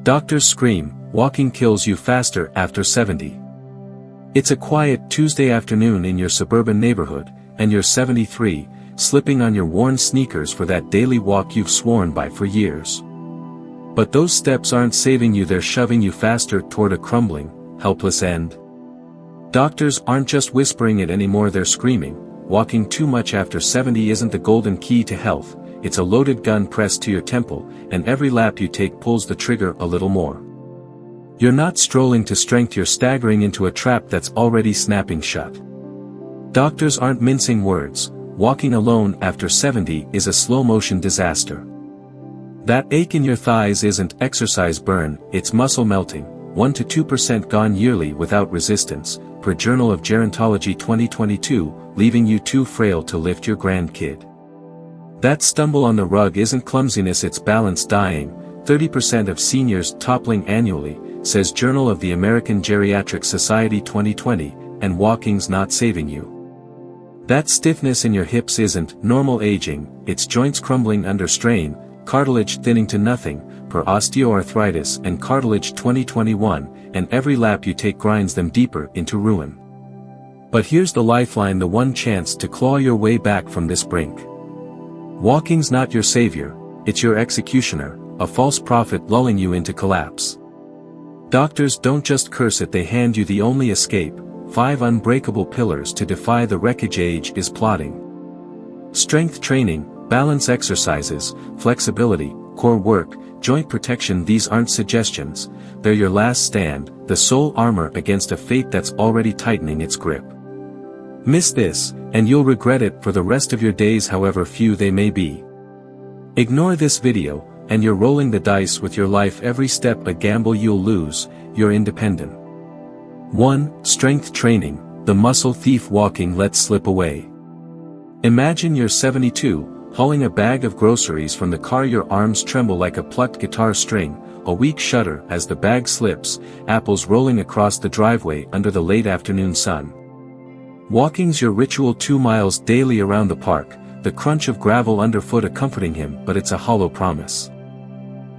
Doctors scream, walking kills you faster after 70. It's a quiet Tuesday afternoon in your suburban neighborhood, and you're 73, slipping on your worn sneakers for that daily walk you've sworn by for years. But those steps aren't saving you, they're shoving you faster toward a crumbling, helpless end. Doctors aren't just whispering it anymore, they're screaming. Walking too much after 70 isn't the golden key to health, it's a loaded gun pressed to your temple, and every lap you take pulls the trigger a little more. You're not strolling to strength, you're staggering into a trap that's already snapping shut. Doctors aren't mincing words, walking alone after 70 is a slow-motion disaster. That ache in your thighs isn't exercise burn, it's muscle melting, 1 to 2% gone yearly without resistance, per Journal of Gerontology 2022, leaving you too frail to lift your grandkid. That stumble on the rug isn't clumsiness, it's balance dying, 30% of seniors toppling annually, says Journal of the American Geriatric Society 2020, and walking's not saving you. That stiffness in your hips isn't normal aging, it's joints crumbling under strain, cartilage thinning to nothing, per Osteoarthritis and Cartilage 2021, and every lap you take grinds them deeper into ruin. But here's the lifeline, the one chance to claw your way back from this brink. Walking's not your savior, it's your executioner, a false prophet lulling you into collapse. Doctors don't just curse it, they hand you the only escape, 5 unbreakable pillars to defy the wreckage age is plotting. Strength training, balance exercises, flexibility, core work, joint protection, these aren't suggestions, they're your last stand, the sole armor against a fate that's already tightening its grip. Miss this, and you'll regret it for the rest of your days, however few they may be. Ignore this video, and you're rolling the dice with your life, every step a gamble you'll lose, you're independent. 1. Strength training, the muscle thief walking lets slip away. Imagine you're 72, hauling a bag of groceries from the car, your arms tremble like a plucked guitar string, a weak shudder as the bag slips, apples rolling across the driveway under the late afternoon sun. Walking's your ritual, 2 miles daily around the park, the crunch of gravel underfoot a comforting hymn, but it's a hollow promise.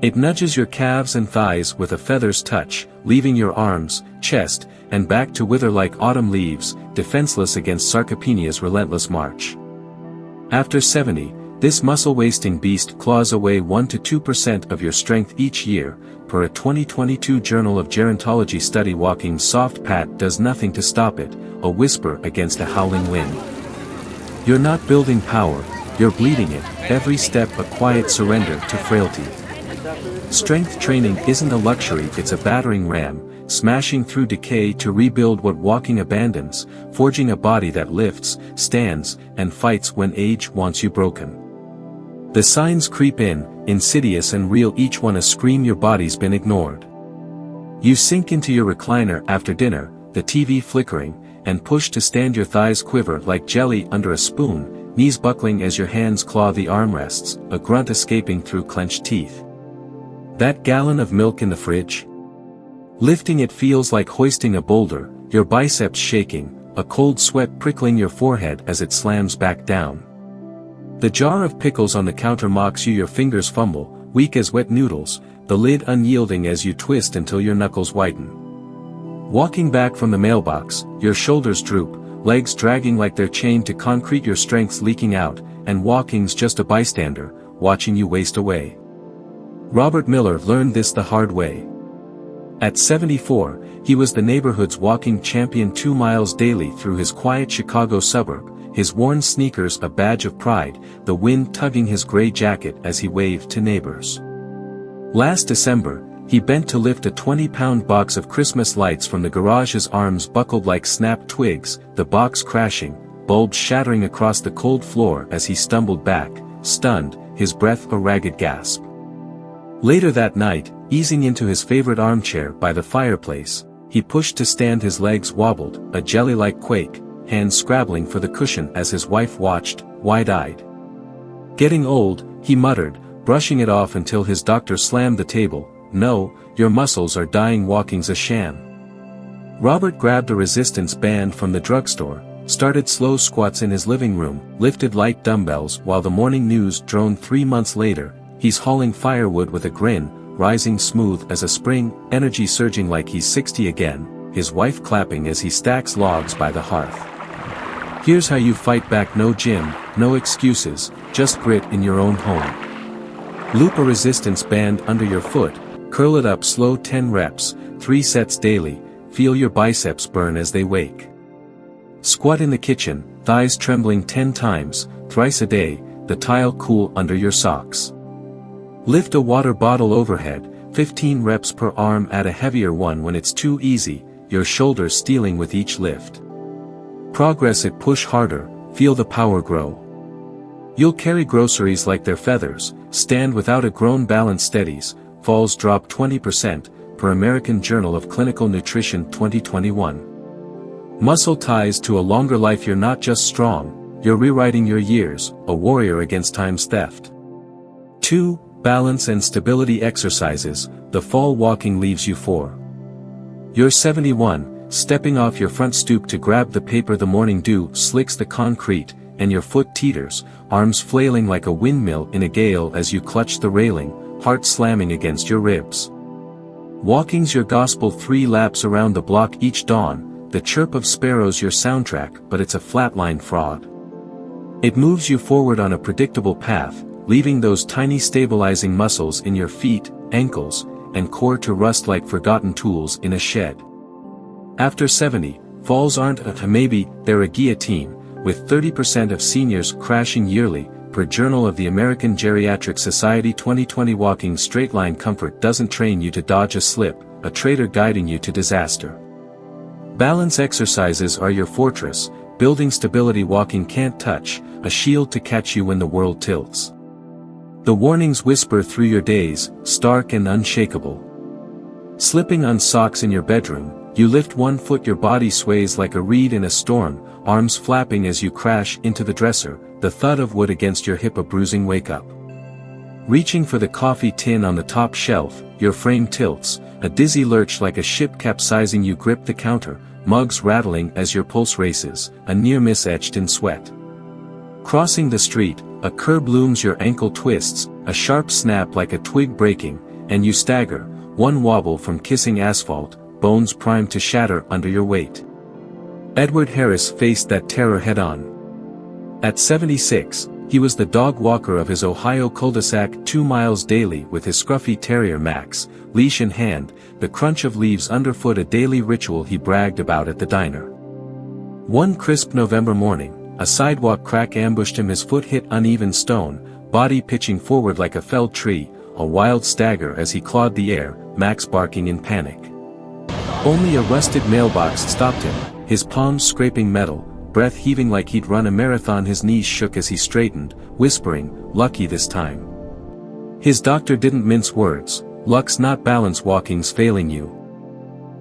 It nudges your calves and thighs with a feather's touch, leaving your arms, chest, and back to wither like autumn leaves, defenseless against sarcopenia's relentless march. After 70, this muscle-wasting beast claws away 1 to 2% of your strength each year, per a 2022 Journal of Gerontology study. Walking's soft pat does nothing to stop it, a whisper against a howling wind. You're not building power, you're bleeding it, every step a quiet surrender to frailty. Strength training isn't a luxury, it's a battering ram, smashing through decay to rebuild what walking abandons, forging a body that lifts, stands, and fights when age wants you broken. The signs creep in, insidious and real, each one a scream your body's been ignored. You sink into your recliner after dinner, the TV flickering, and push to stand, your thighs quiver like jelly under a spoon, knees buckling as your hands claw the armrests, a grunt escaping through clenched teeth. That gallon of milk in the fridge? Lifting it feels like hoisting a boulder, your biceps shaking, a cold sweat prickling your forehead as it slams back down. The jar of pickles on the counter mocks you, your fingers fumble, weak as wet noodles, the lid unyielding as you twist until your knuckles whiten. Walking back from the mailbox, your shoulders droop, legs dragging like they're chained to concrete, your strength's leaking out, and walking's just a bystander, watching you waste away. Robert Miller learned this the hard way. At 74, he was the neighborhood's walking champion, 2 miles daily through his quiet Chicago suburb, his worn sneakers a badge of pride, the wind tugging his gray jacket as he waved to neighbors. Last December, he bent to lift a 20-pound box of Christmas lights from the garage, his arms buckled like snapped twigs, the box crashing, bulbs shattering across the cold floor as he stumbled back, stunned, his breath a ragged gasp. Later that night, easing into his favorite armchair by the fireplace, he pushed to stand, his legs wobbled, a jelly-like quake, hands scrabbling for the cushion as his wife watched, wide-eyed. Getting old, he muttered, brushing it off until his doctor slammed the table, "No, your muscles are dying, walking's a sham." Robert grabbed a resistance band from the drugstore, started slow squats in his living room, lifted light dumbbells while the morning news droned. 3 months later, he's hauling firewood with a grin, rising smooth as a spring, energy surging like he's 60 again, his wife clapping as he stacks logs by the hearth. Here's how you fight back: no gym, no excuses, just grit in your own home. Loop a resistance band under your foot, curl it up slow 10 reps, 3 sets daily, feel your biceps burn as they wake. Squat in the kitchen, thighs trembling 10 times, thrice a day, the tile cool under your socks. Lift a water bottle overhead, 15 reps per arm, add a heavier one when it's too easy, your shoulders stealing with each lift. Progress it, push harder, feel the power grow. You'll carry groceries like they're feathers, stand without a groan, balance steadies, falls drop 20%, per American Journal of Clinical Nutrition 2021. Muscle ties to a longer life. You're not just strong, you're rewriting your years, a warrior against time's theft. 2. Balance and stability exercises. The fall walking leaves you 4. You're 71, stepping off your front stoop to grab the paper. The morning dew slicks the concrete, and your foot teeters, arms flailing like a windmill in a gale as you clutch the railing, heart slamming against your ribs. Walking's your gospel. 3 laps around the block each dawn, the chirp of sparrows your soundtrack, but it's a flatline fraud. It moves you forward on a predictable path, leaving those tiny stabilizing muscles in your feet, ankles, and core to rust like forgotten tools in a shed. After 70, falls aren't a maybe, they're a guillotine, with 30% of seniors crashing yearly, per Journal of the American Geriatric Society 2020. Walking straight line comfort doesn't train you to dodge a slip, a traitor guiding you to disaster. Balance exercises are your fortress, building stability. Walking can't touch, a shield to catch you when the world tilts. The warnings whisper through your days, stark and unshakable. Slipping on socks in your bedroom, you lift one foot, your body sways like a reed in a storm, arms flapping as you crash into the dresser, the thud of wood against your hip a bruising wake-up. Reaching for the coffee tin on the top shelf, your frame tilts, a dizzy lurch like a ship capsizing. You grip the counter, mugs rattling as your pulse races, a near miss etched in sweat. Crossing the street, a curb looms, your ankle twists, a sharp snap like a twig breaking, and you stagger, one wobble from kissing asphalt, bones primed to shatter under your weight. Edward Harris faced that terror head-on. At 76, he was the dog walker of his Ohio cul-de-sac, 2 miles daily with his scruffy terrier Max, leash in hand, the crunch of leaves underfoot a daily ritual he bragged about at the diner. One crisp November morning, a sidewalk crack ambushed him, his foot hit uneven stone, body pitching forward like a felled tree, a wild stagger as he clawed the air, Max barking in panic. Only a rusted mailbox stopped him, his palms scraping metal, breath heaving like he'd run a marathon. His knees shook as he straightened, whispering, "Lucky this time." His doctor didn't mince words, "Luck's not balance, walking's failing you."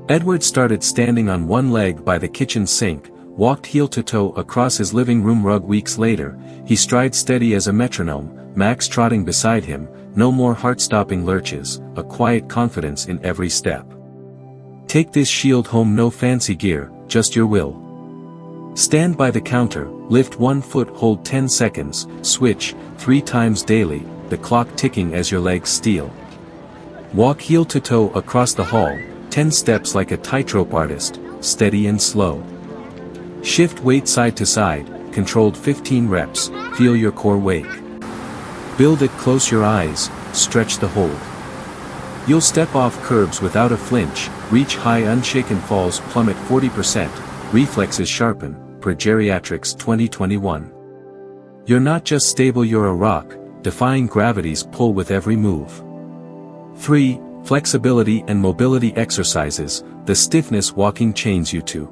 Edward started standing on one leg by the kitchen sink, walked heel to toe across his living room rug. Weeks later, he strides steady as a metronome, Max trotting beside him, no more heart-stopping lurches, a quiet confidence in every step. Take this shield home, no fancy gear, just your will. Stand by the counter, lift one foot, hold 10 seconds, switch, 3 times daily, the clock ticking as your legs steel. Walk heel to toe across the hall, 10 steps like a tightrope artist, steady and slow. Shift weight side to side, controlled 15 reps, feel your core wake. Build it, close your eyes, stretch the hold. You'll step off curbs without a flinch, reach high unshaken, falls plummet 40%, reflexes sharpen, per Geriatrics 2021. You're not just stable, you're a rock, defying gravity's pull with every move. 3. Flexibility and mobility exercises, the stiffness walking chains you to.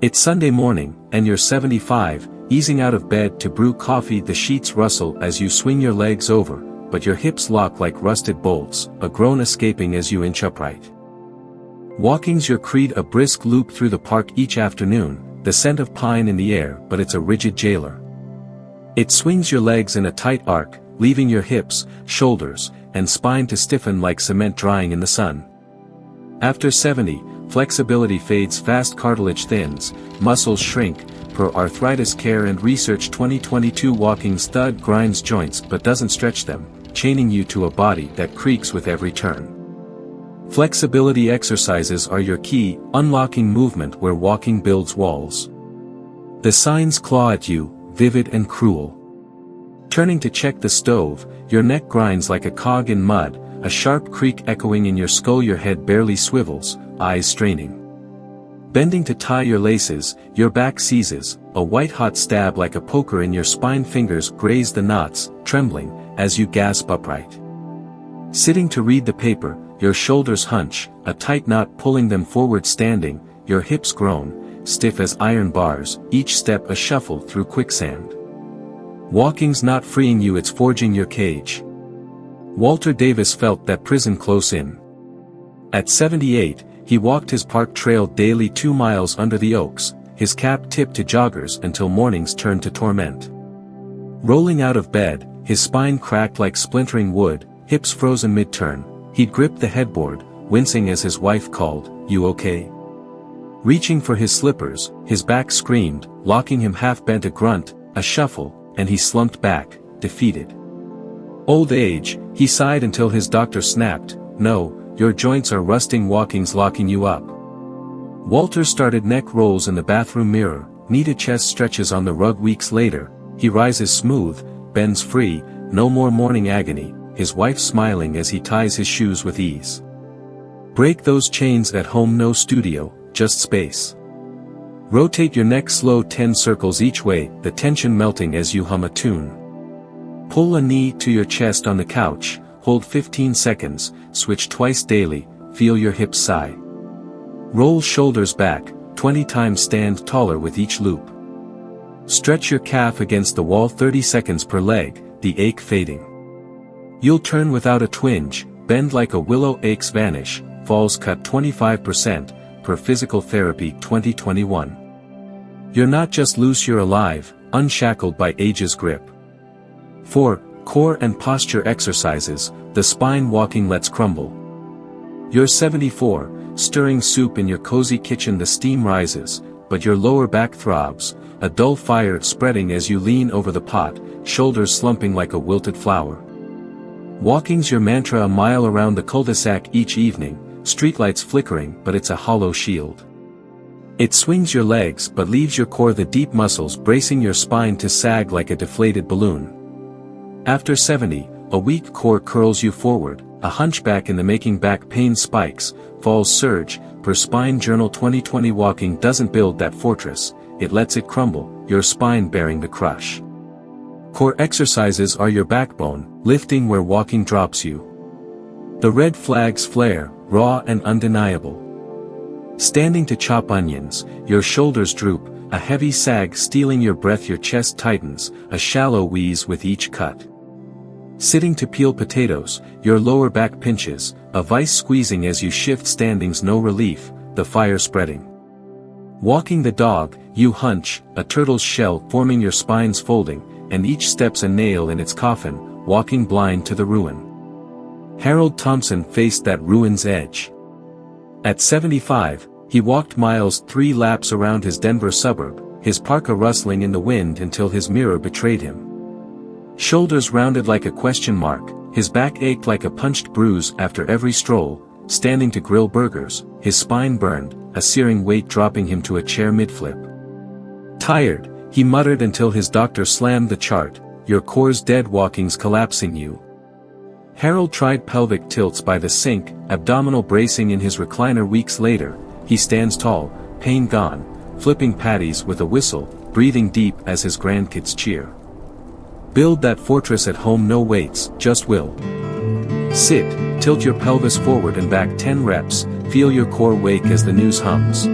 It's Sunday morning, and you're 75, easing out of bed to brew coffee. The sheets rustle as you swing your legs over, but your hips lock like rusted bolts, a groan escaping as you inch upright. Walking's your creed, a brisk loop through the park each afternoon, the scent of pine in the air, but it's a rigid jailer. It swings your legs in a tight arc, leaving your hips, shoulders, and spine to stiffen like cement drying in the sun. After 70, flexibility fades fast, cartilage thins, muscles shrink, per Arthritis Care and Research 2022. Walking's thud grinds joints but doesn't stretch them, chaining you to a body that creaks with every turn. Flexibility exercises are your key, unlocking movement where walking builds walls. The signs claw at you, vivid and cruel. Turning to check the stove, your neck grinds like a cog in mud, a sharp creak echoing in your skull, your head barely swivels, eyes straining. Bending to tie your laces, your back seizes, a white-hot stab like a poker in your spine, fingers graze the knots, trembling, as you gasp upright. Sitting to read the paper, your shoulders hunch, a tight knot pulling them forward. Standing, your hips groan, stiff as iron bars, each step a shuffle through quicksand. Walking's not freeing you, it's forging your cage. Walter Davis felt that prison close in. At 78, he walked his park trail daily 2 miles under the oaks, his cap tipped to joggers until mornings turned to torment. Rolling out of bed, his spine cracked like splintering wood, hips frozen mid-turn, he'd grip the headboard, wincing as his wife called, "You okay?" Reaching for his slippers, his back screamed, locking him half-bent, a grunt, a shuffle, and he slumped back, defeated. Old age, he sighed until his doctor snapped, "No, your joints are rusting, walking's locking you up." Walter started neck rolls in the bathroom mirror, needed chest stretches on the rug. Weeks later, he rises smooth, bends free, no more morning agony, his wife smiling as he ties his shoes with ease. Break those chains at home, no studio, just space. Rotate your neck slow, 10 circles each way, the tension melting as you hum a tune. Pull a knee to your chest on the couch, hold 15 seconds, switch twice daily, feel your hips sigh. Roll shoulders back, 20 times, stand taller with each loop. Stretch your calf against the wall, 30 seconds per leg, the ache fading. You'll turn without a twinge, bend like a willow, aches vanish, falls cut 25%, per Physical Therapy 2021. You're not just loose, you're alive, unshackled by age's grip. 4. Core and posture exercises, the spine walking lets crumble. You're 74, stirring soup in your cozy kitchen, the steam rises, but your lower back throbs, a dull fire spreading as you lean over the pot, shoulders slumping like a wilted flower. Walking's your mantra, a mile around the cul-de-sac each evening, streetlights flickering, but it's a hollow shield. It swings your legs but leaves your core, the deep muscles bracing your spine to sag like a deflated balloon. After 70, a weak core curls you forward, a hunchback in the making, back pain spikes, falls surge, per Spine Journal 2020. Walking doesn't build that fortress, it lets it crumble, your spine bearing the crush. Core exercises are your backbone, lifting where walking drops you. The red flags flare, raw and undeniable. Standing to chop onions, your shoulders droop, a heavy sag stealing your breath, your chest tightens, a shallow wheeze with each cut. Sitting to peel potatoes, your lower back pinches, a vice squeezing as you shift, standing's no relief, the fire spreading. Walking the dog, you hunch, a turtle's shell forming, your spine's folding, and each step's a nail in its coffin, walking blind to the ruin. Harold Thompson faced that ruin's edge. At 75, he walked miles, 3 laps around his Denver suburb, his parka rustling in the wind until his mirror betrayed him. Shoulders rounded like a question mark, his back ached like a punched bruise after every stroll, standing to grill burgers, his spine burned, a searing weight dropping him to a chair mid-flip. Tired, he muttered until his doctor slammed the chart, "Your core's dead, walking's collapsing you." Harold tried pelvic tilts by the sink, abdominal bracing in his recliner. Weeks later, he stands tall, pain gone, flipping patties with a whistle, breathing deep as his grandkids cheer. Build that fortress at home, no weights, just will. Sit, tilt your pelvis forward and back 10 reps, feel your core wake as the news hums.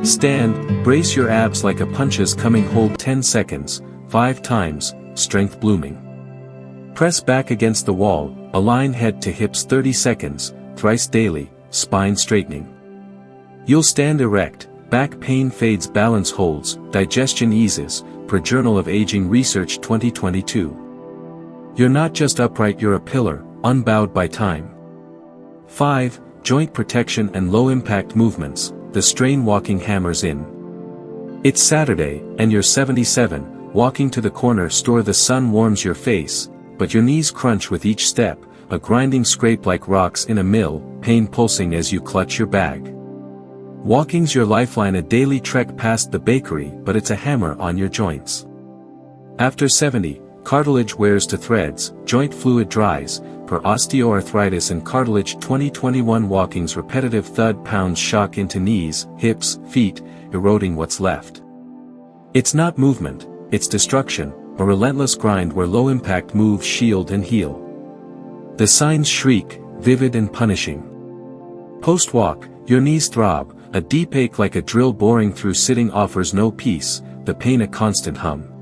Stand, brace your abs like a punch's coming, hold 10 seconds, 5 times, strength blooming. Press back against the wall, align head to hips 30 seconds, thrice daily, spine straightening. You'll stand erect, back pain fades, balance holds, digestion eases, per Journal of Aging Research 2022. You're not just upright, you're a pillar, unbowed by time. 5. Joint protection and low-impact movements, the strain walking hammers in. It's Saturday, and you're 77, walking to the corner store, the sun warms your face, but your knees crunch with each step, a grinding scrape like rocks in a mill, pain pulsing as you clutch your bag. Walking's your lifeline, a daily trek past the bakery, but it's a hammer on your joints. After 70, cartilage wears to threads, joint fluid dries, per osteoarthritis and cartilage. 2021 Walking's repetitive thud pounds shock into knees, hips, feet, eroding what's left. It's not movement, it's destruction, a relentless grind where low-impact moves shield and heal. The signs shriek, vivid and punishing. Post-walk, your knees throb, a deep ache like a drill boring through sitting offers no peace, the pain a constant hum.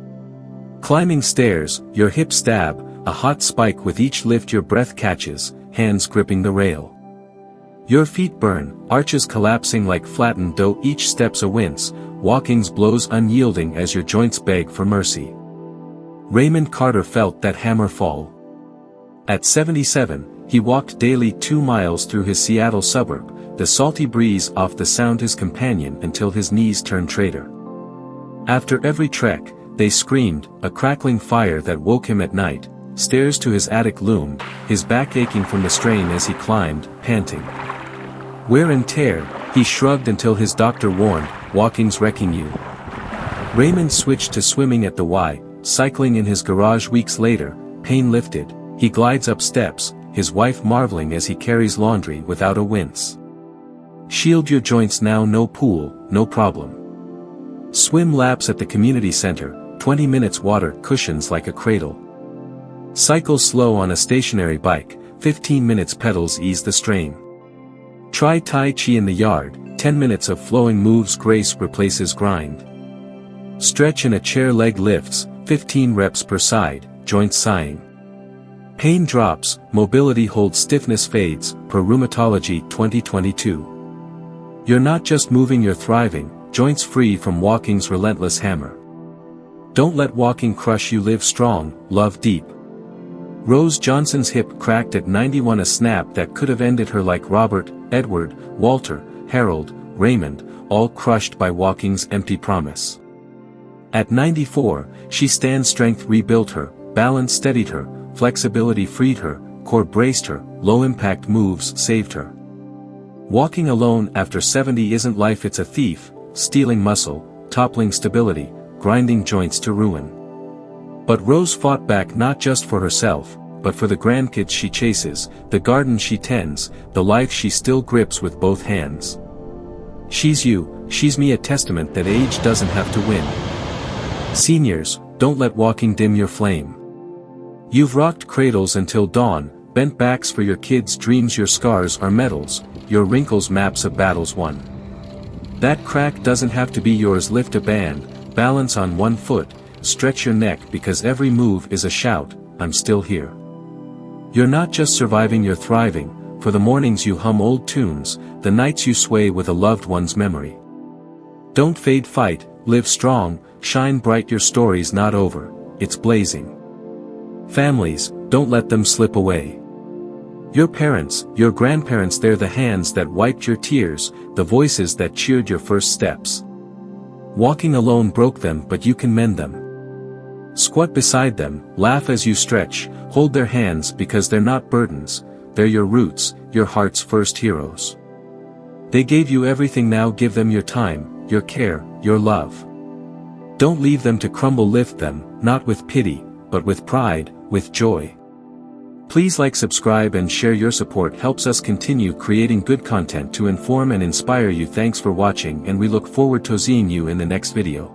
Climbing stairs, your hips stab, a hot spike with each lift your breath catches, hands gripping the rail. Your feet burn, arches collapsing like flattened dough, each step's a wince, Walking's blows unyielding as your joints beg for mercy. Raymond Carter felt that hammer fall. At 77, he walked daily 2 miles through his Seattle suburb, the salty breeze off the sound his companion until his knees turned traitor. After every trek, they screamed, a crackling fire that woke him at night, stairs to his attic loomed, his back aching from the strain as he climbed, panting. Wear and tear, he shrugged until his doctor warned, walking's wrecking you. Raymond switched to swimming at the Y, cycling in his garage weeks later, pain lifted, he glides up steps, his wife marveling as he carries laundry without a wince. Shield your joints now, no pool, no problem. Swim laps at the community center, 20 minutes water cushions like a cradle. Cycle slow on a stationary bike, 15 minutes pedals ease the strain. Try Tai Chi in the yard, 10 minutes of flowing moves, grace replaces grind. Stretch in a chair, leg lifts, 15 reps per side, joints sighing. Pain drops, mobility holds, stiffness fades, per Rheumatology 2022. You're not just moving, you're thriving, joints free from walking's relentless hammer. Don't let walking crush you, live strong, love deep. Rose Johnson's hip cracked at 91, a snap that could have ended her, like Robert, Edward, Walter, Harold, Raymond, all crushed by walking's empty promise. At 94, she stands, strength rebuilt her, balance steadied her, flexibility freed her, core braced her, low-impact moves saved her. Walking alone after 70 isn't life, it's a thief, stealing muscle, toppling stability, grinding joints to ruin. But Rose fought back, not just for herself, but for the grandkids she chases, the garden she tends, the life she still grips with both hands. She's you, she's me, a testament that age doesn't have to win. Seniors, don't let walking dim your flame. You've rocked cradles until dawn, bent backs for your kids' dreams, your scars are medals, your wrinkles maps of battles won. That crack doesn't have to be yours, lift a band, balance on one foot, stretch your neck, because every move is a shout, I'm still here. You're not just surviving, you're thriving, for the mornings you hum old tunes, the nights you sway with a loved one's memory. Don't fade, fight, live strong, shine bright, your story's not over, it's blazing. Families, don't let them slip away. Your parents, your grandparents, they're the hands that wiped your tears, the voices that cheered your first steps. Walking alone broke them, but you can mend them. Squat beside them, laugh as you stretch, hold their hands, because they're not burdens, they're your roots, your heart's first heroes. They gave you everything, now give them your time, your care, your love. Don't leave them to crumble, lift them, not with pity, but with pride, with joy. Please like, subscribe and share, your support helps us continue creating good content to inform and inspire you. Thanks for watching, and we look forward to seeing you in the next video.